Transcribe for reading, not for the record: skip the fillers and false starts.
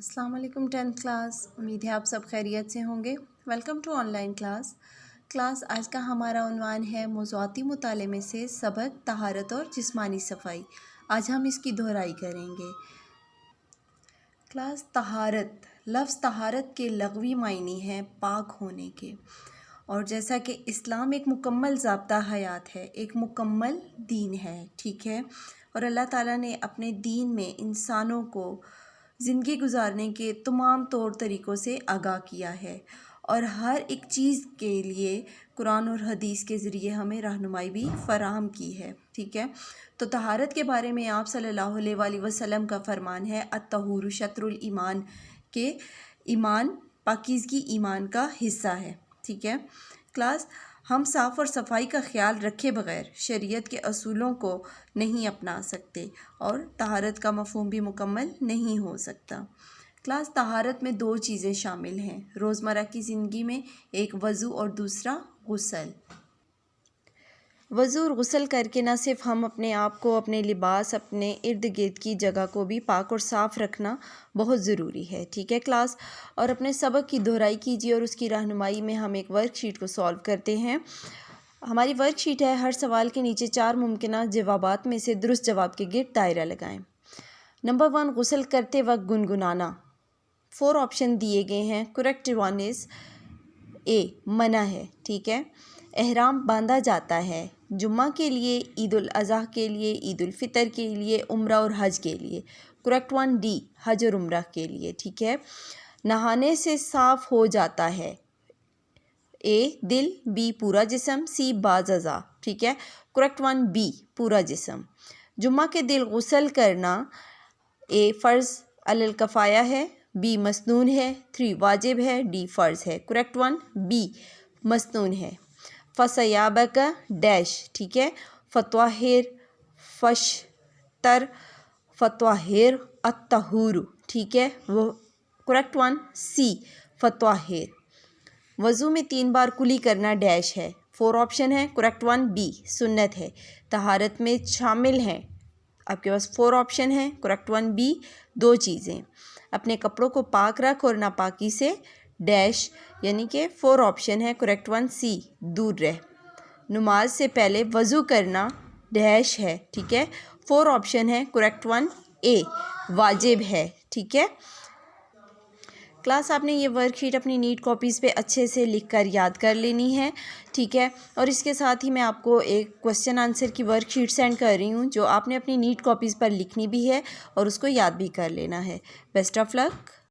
अस्सलाम वालेकुम 10th class. उम्मीद है आप सब खैरियत से होंगे। Welcome to online class. आज का हमारा उन्वान है मौज़ूआती मुताले में से सबक तहारत और जिस्मानी सफ़ाई। आज हम इसकी दोहराई करेंगे। क्लास तहारत, लफ्ज़ तहारत के लग़वी मायने हैं पाक होने के, और जैसा कि इस्लाम एक मुकम्मल ज़ाब्ता हयात है, एक मुकम्मल दीन है, ठीक है। और अल्लाह ताला ने अपने दीन में इंसानों को ज़िंदगी गुजारने के तमाम तौर तरीक़ों से आगाह किया है, और हर एक चीज़ के लिए कुरान और हदीस के ज़रिए हमें रहनुमाई भी फ़राहम की है, ठीक है। तो तहारत के बारे में आप सल्लल्लाहु अलैहि वसल्लम का फ़रमान है, अत्तहूरु शत्रुल ईमान, के ईमान पाकीज़गी ईमान का हिस्सा है, ठीक है। क्लास, हम साफ़ और सफाई का ख्याल रखे बग़ैर शरीयत के असूलों को नहीं अपना सकते, और तहारत का मफ़हूम भी मुकम्मल नहीं हो सकता। क्लास, तहारत में दो चीज़ें शामिल हैं रोज़मर्रा की ज़िंदगी में, एक वज़ू और दूसरा गुस्ल। वज़ू और गुस्ल करके न सिर्फ़ हम अपने आप को, अपने लिबास, अपने इर्द गिर्द की जगह को भी पाक और साफ़ रखना बहुत ज़रूरी है, ठीक है क्लास। और अपने सबक की दोहराई कीजिए और उसकी रहनुमाई में हम एक वर्कशीट को सॉल्व करते हैं। हमारी वर्कशीट है, हर सवाल के नीचे 4 मुमकिना जवाबात में से दुरुस्त जवाब के गिर्द दायरा लगाएं। नंबर 1, गुस्ल करते वक्त गुनगुनाना। 4 ऑप्शन दिए गए हैं। करेक्ट वन इज़ ए, मना है, ठीक है। एहराम बांधा जाता है जुम्मा के लिए, ईद उल अज़हा के लिए, ईद उल फ़ितर के लिए, उम्रा और हज के लिए। करेक्ट वन डी, हज और उम्रा के लिए, ठीक है। नहाने से साफ़ हो जाता है, ए दिल, बी पूरा जिस्म, सी बाज़ अज़ा, ठीक है। करेक्ट वन बी, पूरा जिस्म। जुम्मा के दिन गुस्ल करना, ए फ़र्ज़ अलल कफ़ाया है, बी मसनून है, 3 वाजिब है, डी फ़र्ज़ है। करेक्ट वन बी, मसनून है। फ़सयाबका डैश, ठीक है। फ़त्वाहिर, फ़शतर, फ़त्वाहिर अत्तहूरु, ठीक है। वो करेक्ट वन सी, फ़त्वाहिर। वज़ू में 3 बार कुली करना डैश है। 4 ऑप्शन है। करेक्ट वन बी, सुन्नत है। तहारत में शामिल हैं, आपके पास 4 ऑप्शन हैं। करेक्ट वन बी, 2 चीज़ें। अपने कपड़ों को पाक रख और नापाकी से डैश, यानी कि 4 ऑप्शन है। करेक्ट वन सी, दूर रह। नमाज से पहले वज़ू करना डैश है, ठीक है। 4 ऑप्शन है। करेक्ट वन ए, वाजिब है, ठीक है। क्लास, आपने ये वर्कशीट अपनी नीट कॉपीज़ पे अच्छे से लिख कर याद कर लेनी है, ठीक है। और इसके साथ ही मैं आपको एक क्वेश्चन आंसर की वर्कशीट सेंड कर रही हूँ, जो आपने अपनी नीट कॉपीज़ पर लिखनी भी है और उसको याद भी कर लेना है। Best of luck.